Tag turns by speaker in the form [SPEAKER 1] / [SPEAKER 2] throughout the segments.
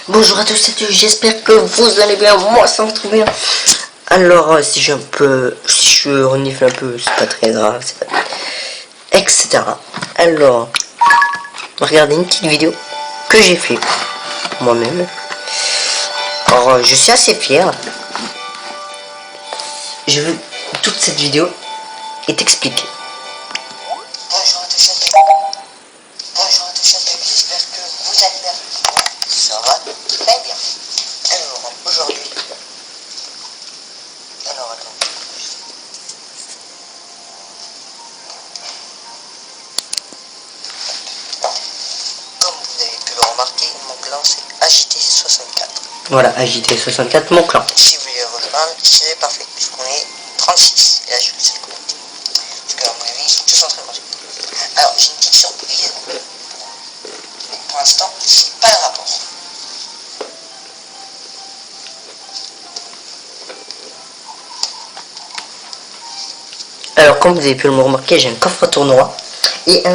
[SPEAKER 1] Bonjour à tous et tous, j'espère que vous allez bien, moi ça va très bien. Alors si je renifle un peu, c'est pas très grave, etc. Alors, regardez une petite vidéo que j'ai fait moi-même. Alors je suis assez fier. Toute cette vidéo est expliquée.
[SPEAKER 2] Bonjour à tous et bonjour à tous et j'espère que vous allez bien. Ça va très bien. Alors aujourd'hui, attends. Comme vous avez pu le remarquer, mon clan c'est AJT64.
[SPEAKER 1] Voilà, AJT64, mon clan.
[SPEAKER 2] Si vous voulez rejoindre, c'est parfait, puisqu'on est 36. Et là je vais essayer de connecter. Parce que à mon avis, tous sont très manger. Alors j'ai une petite surprise. Mais pour l'instant, c'est pas le rapport.
[SPEAKER 1] Alors comme vous avez pu le remarquer, j'ai un coffre tournoi et un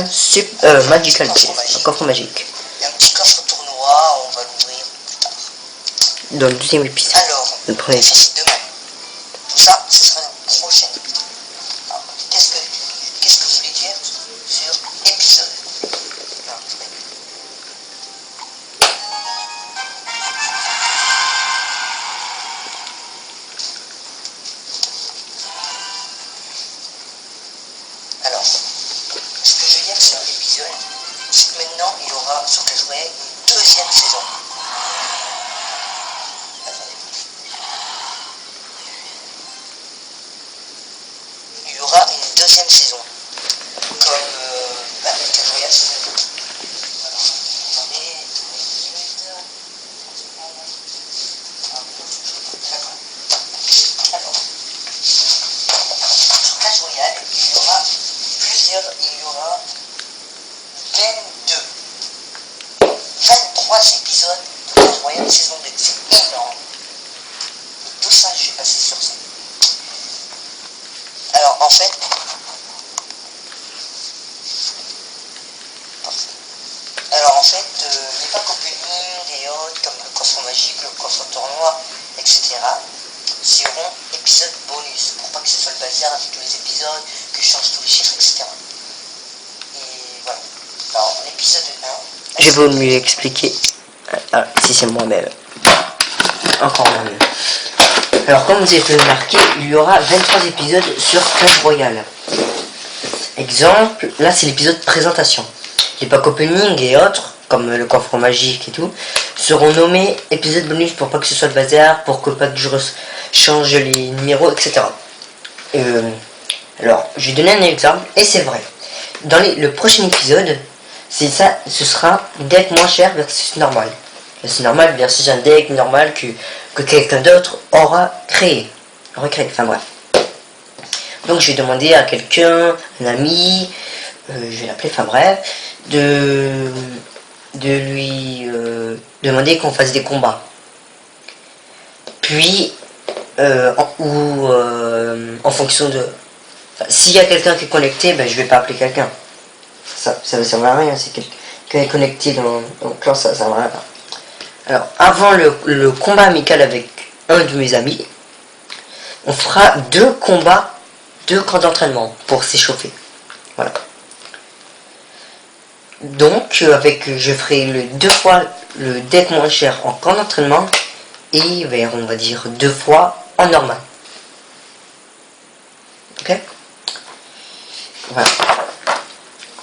[SPEAKER 1] magical key, un coffre magique.
[SPEAKER 2] Il y a un petit coffre tournoi, on va l'ouvrir plus tard.
[SPEAKER 1] Dans le deuxième épisode.
[SPEAKER 2] Alors,
[SPEAKER 1] le premier épisode.
[SPEAKER 2] c'est demain. Tout ça, ce sera dans le prochain épisode. Alors, qu'est-ce que vous voulez dire sur épisode? Non, c'est pas épisode. Alors, ce que je veux dire sur l'épisode, c'est que maintenant, il y aura sur Clash Royale une deuxième saison. Il y aura une deuxième saison. Comme Clash Royale saison 2. Alors, attendez, alors, sur Clash Royale, il y aura 23 épisodes de Clash Royale saison 2. C'est énorme. Et tout ça, je vais passer sur ça. Alors, en fait, les packs opening et autres, comme le coffre magique, le coffre tournoi, etc., seront épisodes bonus, pour pas que ce soit le bazar avec tous les épisodes, que je change tous les chiffres, etc. Et voilà. Alors, l'épisode 1...
[SPEAKER 1] Je vais mieux expliquer. Ah, si c'est moi-même. Encore moi-même. Alors, comme vous avez pu le remarquer, il y aura 23 épisodes sur Clash Royale. Exemple, là c'est l'épisode présentation. Les packs opening et autres, comme le coffre magique et tout, seront nommés épisodes bonus pour pas que ce soit le bazar, pour que pas que je change les numéros, etc. Alors, je vais donner un exemple, et c'est vrai. Dans le prochain épisode, c'est ça, ce sera deck moins cher versus normal. C'est normal versus un deck normal que quelqu'un d'autre aura créé. Enfin bref. Donc je vais demander à quelqu'un, un ami, je vais l'appeler, enfin bref, de lui demander qu'on fasse des combats. Puis, en fonction de... s'il y a quelqu'un qui est connecté, ben, je vais pas appeler quelqu'un. Ça ne servir à rien, c'est quelqu'un est connecté dans le clan, ça ne servira à rien. Alors, avant le combat amical avec un de mes amis, on fera 2 combats, 2 camps d'entraînement pour s'échauffer. Voilà. Donc, je ferai 2 fois le deck moins cher en camp d'entraînement et vers, on va dire, 2 fois en normal. Ok? Voilà.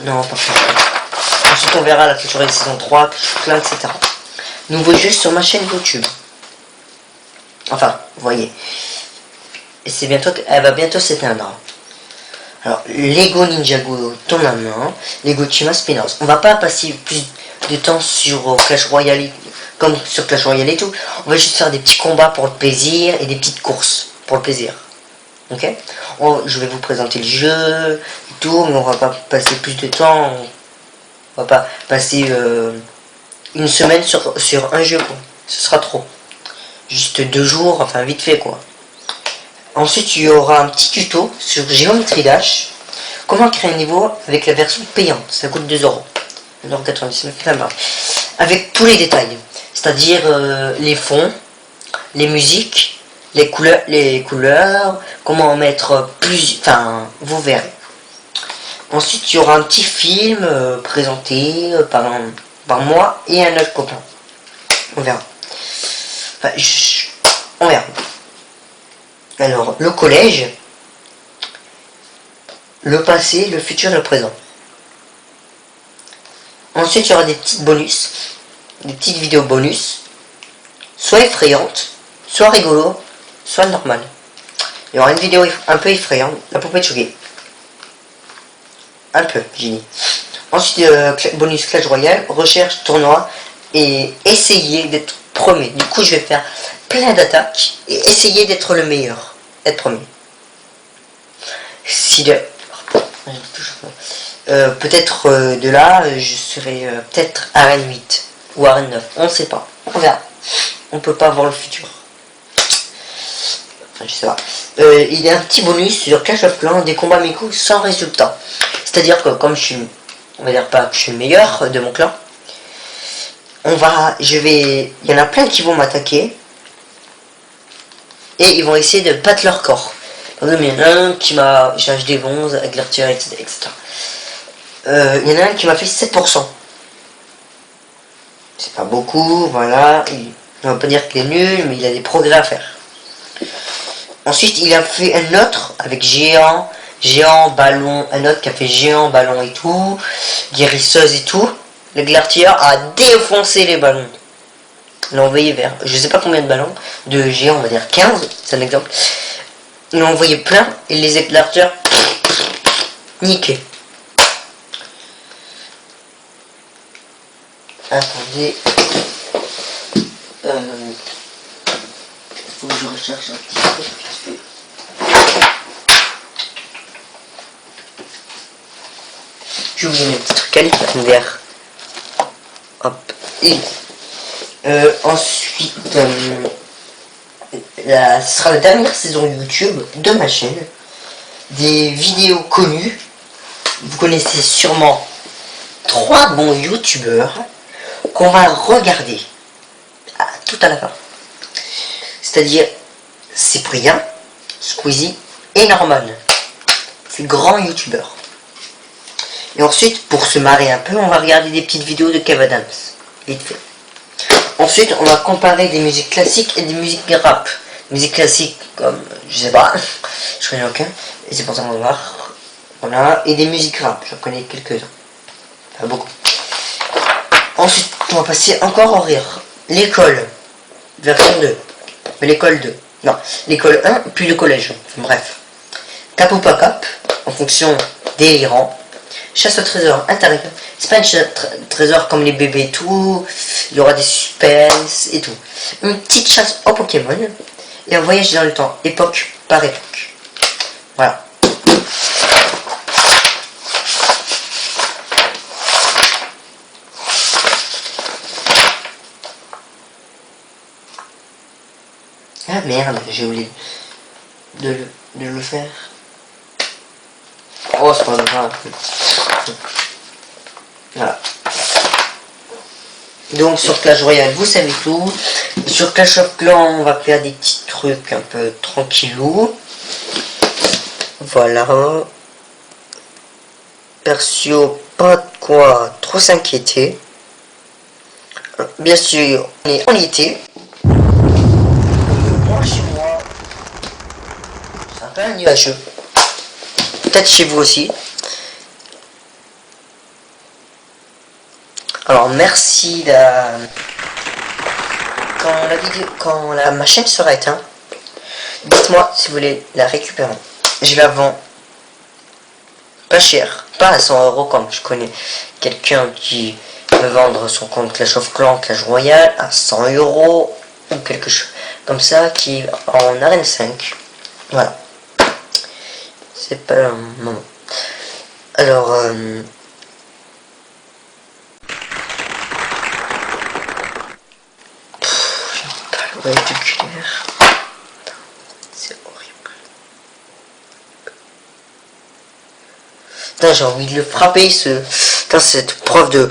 [SPEAKER 1] Non, pas ça. Ensuite, on verra la culture de saison 3, plein, etc. Nouveau jeu sur ma chaîne YouTube. Enfin, vous voyez. Et c'est bientôt, elle va bientôt s'éteindre. Alors, Lego Ninjago Tournament, Lego Chima Spin-Offs. On va pas passer plus de temps sur Clash Royale, comme sur Clash Royale et tout. On va juste faire des petits combats pour le plaisir et des petites courses pour le plaisir. Ok? Je vais vous présenter le jeu et tout, mais on va pas passer plus de temps. On va pas passer une semaine sur un jeu, quoi. Ce sera trop. Juste 2 jours, enfin vite fait, quoi. Ensuite, il y aura un petit tuto sur Géométrie Dash. Comment créer un niveau avec la version payante. Ça coûte 2 €. 1,99 €. Avec tous les détails. c'est-à-dire les fonds, les musiques, les couleurs, comment en mettre plus, enfin, vous verrez. Ensuite, il y aura un petit film présenté par moi et un autre copain. On verra. Enfin, on verra. Alors, le collège, le passé, le futur et le présent. Ensuite, il y aura des petites bonus, des petites vidéos bonus, soit effrayantes, soit rigolo, soit normales. Il y aura une vidéo un peu effrayante, la poupée de choquée. Un peu, j'ai dit. Ensuite, bonus Clash Royale, recherche, tournoi, et essayer d'être premier. Du coup, je vais faire plein d'attaques, et essayer d'être le meilleur. Être premier. Si de... peut-être de là, je serai peut-être arène 8 ou arène 9. On ne sait pas. On verra. On peut pas voir le futur. Enfin, je sais pas. Il y a un petit bonus sur Clash of Clans, des combats amicaux sans résultat. C'est-à-dire que comme je suis, on va dire pas que je suis le meilleur de mon clan, il y en a plein qui vont m'attaquer et ils vont essayer de battre leur corps. Par exemple, il y en a un qui m'a, j'ai HD 11 avec l'artillerie, etc. Il y en a un qui m'a fait 7%. C'est pas beaucoup, voilà. On va pas dire qu'il est nul, mais il a des progrès à faire. Ensuite, il a fait un autre avec géant, ballon, un autre qui a fait géant, ballon et tout, guérisseuse et tout. Le Glartier a défoncé les ballons. L'a envoyé vers, je sais pas combien de ballons, de géant, on va dire 15, c'est un exemple. Il a envoyé plein et les éclateurs, niqué. Attendez. Faut que je recherche un petit peu. J'ai oublié mes petits trucs à lire, vert. Hop. Et ensuite, ce sera la dernière saison YouTube de ma chaîne. Des vidéos connues. Vous connaissez sûrement 3 bons youtubeurs qu'on va regarder tout à la fin. C'est-à-dire Cyprien, Squeezie et Norman. C'est grands youtubeurs. Et ensuite, pour se marrer un peu, on va regarder des petites vidéos de Kev Adams. Vite fait. Ensuite, on va comparer des musiques classiques et des musiques rap. Musique classique comme, je sais pas, je connais aucun. Et c'est pour ça qu'on va voir. Voilà. Et des musiques rap, j'en connais quelques-uns. Pas beaucoup. Ensuite, on va passer encore au rire. L'école. Version 2. Mais l'école 2. Non, l'école 1, puis le collège. Bref. Cap ou pas cap, en fonction des rangs. Chasse au trésor intérieur. C'est pas une chasse au trésor comme les bébés et tout. Il y aura des suspens et tout. Une petite chasse au Pokémon. Et un voyage dans le temps, époque par époque. Voilà. Ah merde, j'ai oublié de le faire. Oh, c'est pas grave. Voilà. Donc sur Clash Royale, vous savez tout. Sur Clash of Clans, on va faire des petits trucs un peu tranquillou. Voilà. Perso, pas de quoi trop s'inquiéter. Bien sûr, on est en été. Moi, chez moi, c'est un peu un nuageux. Peut-être chez vous aussi. Alors merci quand ma chaîne sera éteinte, dites-moi si vous voulez la récupérer. Je la vends pas cher, pas à 100 € comme je connais quelqu'un qui veut vendre son compte Clash of Clans, Clash Royale à 100 € ou quelque chose comme ça qui est en arène 5. Voilà. C'est pas un moment. Alors ouais, du clair. C'est horrible. Putain, j'ai envie de le frapper, Putain, cette prof de...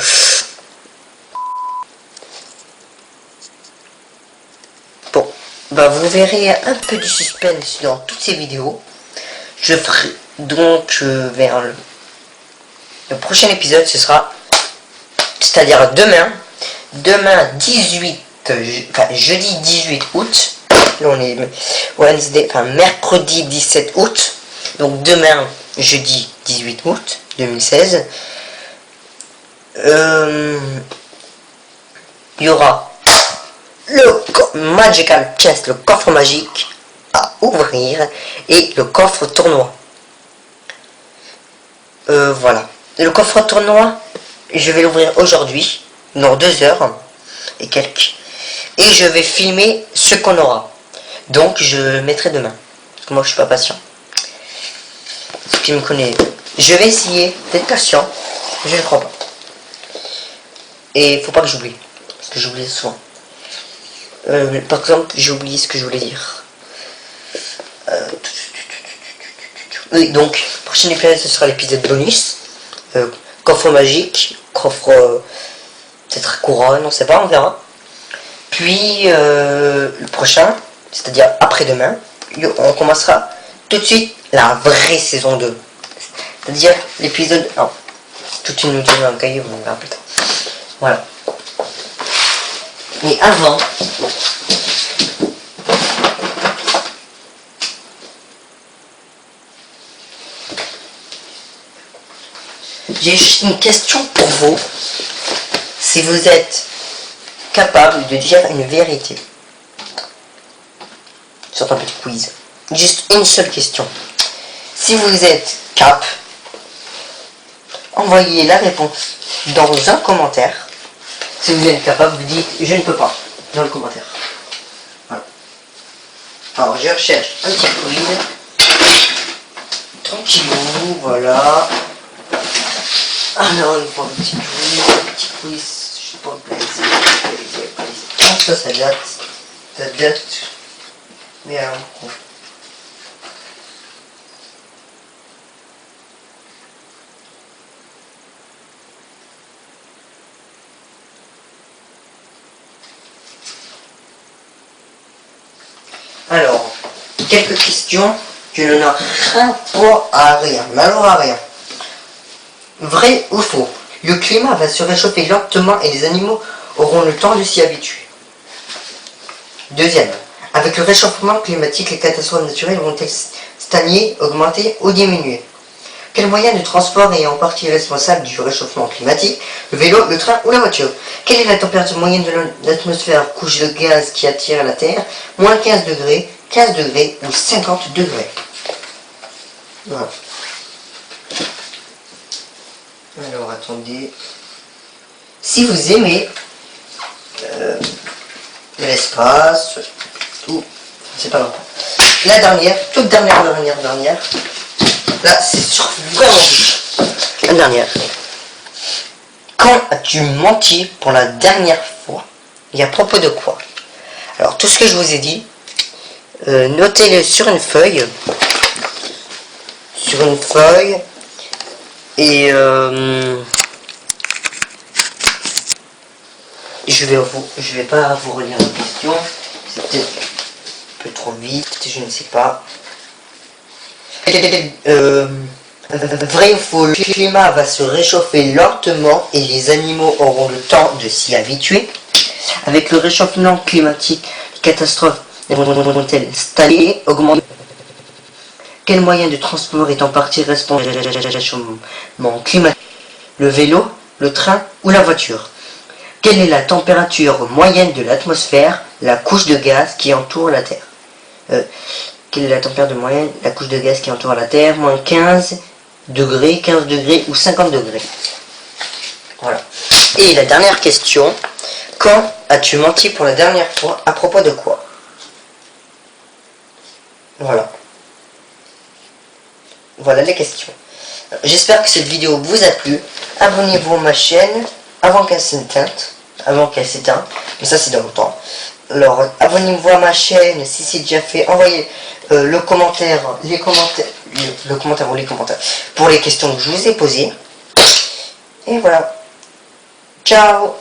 [SPEAKER 1] bah, vous verrez un peu du suspense dans toutes ces vidéos. Je ferai donc vers le prochain épisode, ce sera, c'est-à-dire demain 18, jeudi 18 août. Là on est Wednesday, mercredi 17 août. Donc demain, jeudi 18 août 2016. Il y aura le Magical Chest, le coffre magique à ouvrir, et le coffre tournoi. Voilà. Le coffre tournoi, je vais l'ouvrir aujourd'hui, dans 2 heures et quelques. Et je vais filmer ce qu'on aura. Donc je le mettrai demain. Parce que moi je suis pas patient. Ce qui me connaît. Je vais essayer d'être patient. Je ne crois pas. Et il faut pas que j'oublie. Parce que j'oublie souvent. Par exemple, j'ai oublié ce que je voulais dire. Oui, donc, prochain épisode, ce sera l'épisode bonus. Coffre magique, coffre peut-être couronne, on sait pas, on verra. Puis, le prochain, c'est-à-dire après-demain, on commencera tout de suite la vraie saison 2. C'est-à-dire l'épisode 1. Tout une nous dans le cahier, on verra plus tard. Voilà. Mais avant, j'ai juste une question pour vous. Si vous êtes capable de dire une vérité sur un petit quiz. Juste une seule question. Si vous êtes cap, envoyez la réponse dans un commentaire. Si vous êtes capable, vous dites je ne peux pas dans le commentaire. Voilà. Alors je recherche un petit quiz. Tranquillou, voilà. Alors, on prend un petit quiz, je sais pas, ça date, mais alors, alors, quelques questions qui n'en ont rien pour à rien, mais alors à rien. Vrai ou faux? Le climat va se réchauffer lentement et les animaux auront le temps de s'y habituer. Deuxième, avec le réchauffement climatique, les catastrophes naturelles vont-elles stagner, augmenter ou diminuer? Quel moyen de transport est en partie responsable du réchauffement climatique? Le vélo, le train ou la voiture? Quelle est la température moyenne de l'atmosphère, couche de gaz qui attire la Terre? Moins 15 degrés, 15 degrés ou 50 degrés? Voilà. Alors attendez. Si vous aimez l'espace, tout, c'est pas longtemps. La dernière, toute dernière. Là, c'est sur vraiment vite. La dernière. Quand as-tu menti pour la dernière fois? Et à propos de quoi? Alors, tout ce que je vous ai dit, notez-le sur une feuille. Et je vais pas vous relire la question. C'est peut-être un peu trop vite, je ne sais pas. Vrai ou faux, le climat va se réchauffer lentement et les animaux auront le temps de s'y habituer. Avec le réchauffement climatique, les catastrophes vont-elles stagner, augmenter? Quel moyen de transport est en partie responsable du réchauffement climatique? Le vélo, le train ou la voiture? Quelle est la température moyenne de l'atmosphère, la couche de gaz qui entoure la Terre? Quelle est la température moyenne, la couche de gaz qui entoure la Terre? Moins 15 degrés, 15 degrés ou 50 degrés? Voilà. Et la dernière question. Quand as-tu menti pour la dernière fois? À propos de quoi? Voilà. Voilà les questions. J'espère que cette vidéo vous a plu. Abonnez-vous à ma chaîne avant qu'elle s'éteigne. Mais ça c'est dans longtemps. Alors abonnez-vous à ma chaîne si c'est déjà fait. Envoyez le commentaire ou les commentaires pour les questions que je vous ai posées. Et voilà. Ciao.